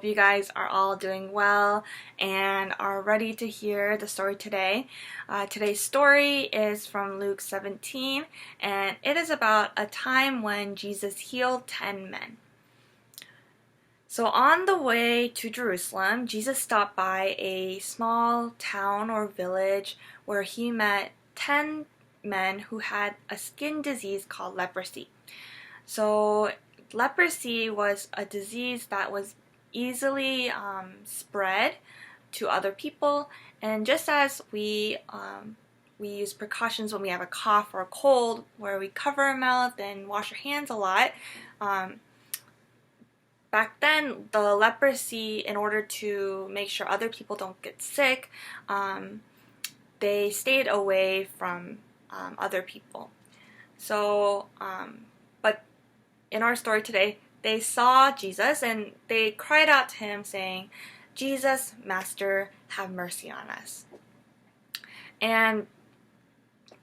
hope you guys are all doing well and are ready to hear the story today. Today's story is from Luke 17, and it is about a time when Jesus healed 10 men. So on the way to Jerusalem, Jesus stopped by a small town or village where he met 10 men who had a skin disease called leprosy. So leprosy was a disease that was easily spread to other people, and just as we use precautions when we have a cough or a cold, where we cover our mouth and wash our hands a lot, back then the leprosy, in order to make sure other people don't get sick, they stayed away from other people. So, but in our story today, they saw Jesus and they cried out to him saying, "Jesus, Master, have mercy on us." And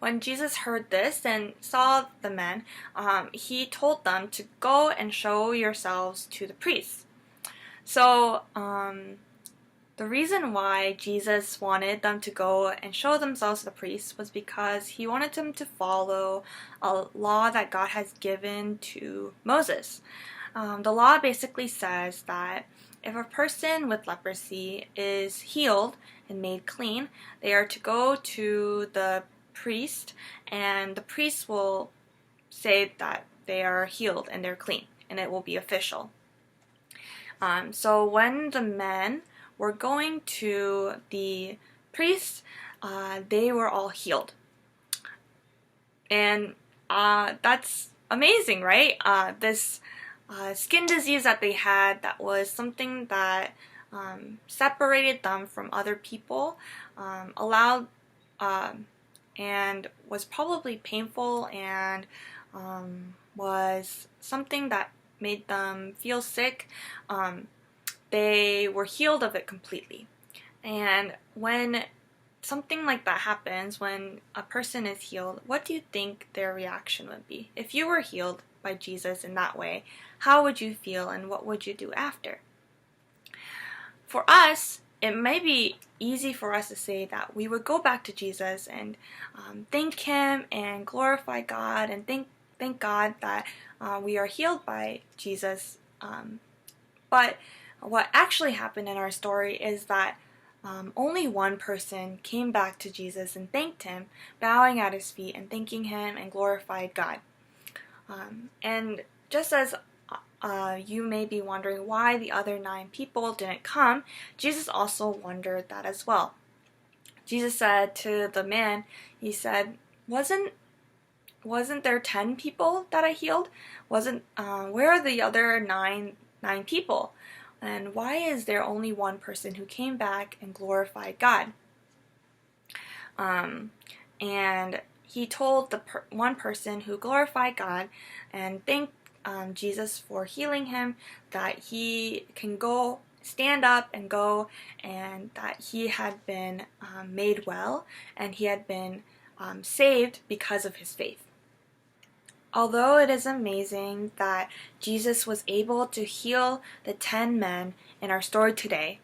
when Jesus heard this and saw the men, he told them to go and show yourselves to the priests. So the reason why Jesus wanted them to go and show themselves to the priests was because he wanted them to follow a law that God has given to Moses. The law basically says that if a person with leprosy is healed and made clean, they are to go to the priest, and the priest will say that they are healed and they're clean, and it will be official. So when the men were going to the priest, they were all healed. And that's amazing, right? This skin disease that they had, that was something that separated them from other people, allowed and was probably painful, and was something that made them feel sick. They were healed of it completely. And when something like that happens, when a person is healed, what do you think their reaction would be? If you were healed by Jesus in that way, how would you feel and what would you do after? For us, it may be easy for us to say that we would go back to Jesus and thank him and glorify God and thank God that we are healed by Jesus. But what actually happened in our story is that only one person came back to Jesus and thanked him, bowing at his feet and thanking him and glorified God. And just as you may be wondering why the other 9 people didn't come, Jesus also wondered that as well. Jesus said to the man, he said, wasn't there 10 people that I healed? Where are the other nine people? And why is there only one person who came back and glorified God? And he told the one person who glorified God and thanked Jesus for healing him that he can go, stand up and go, and that he had been made well and he had been saved because of his faith. Although it is amazing that Jesus was able to heal the 10 men in our story today,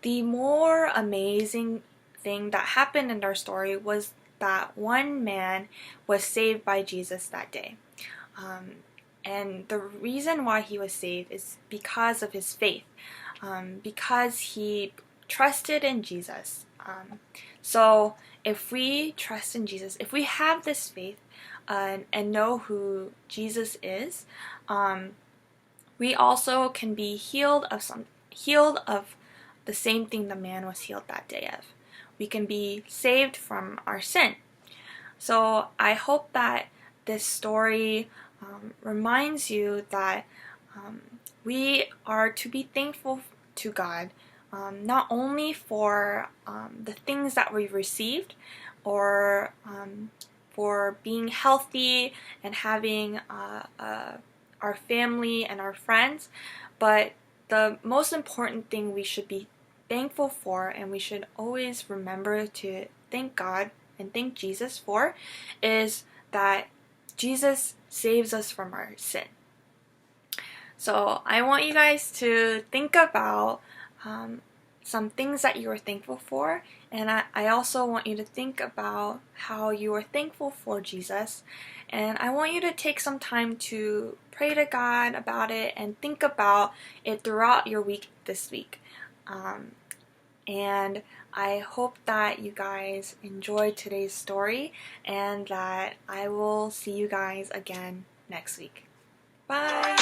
the more amazing thing that happened in our story was that one man was saved by Jesus that day. And the reason why he was saved is because of his faith, because he trusted in Jesus. So if we trust in Jesus, if we have this faith, and know who Jesus is, we also can be healed of the same thing the man was healed that day of. We can be saved from our sin. So I hope that this story reminds you that we are to be thankful to God, not only for the things that we've received, or for being healthy and having our family and our friends, but the most important thing we should be thankful for, and we should always remember to thank God and thank Jesus for, is that Jesus saves us from our sin. So I want you guys to think about some things that you are thankful for, and I also want you to think about how you are thankful for Jesus, and I want you to take some time to pray to God about it and think about it throughout your week this week. And I hope that you guys enjoyed today's story and that I will see you guys again next week. Bye!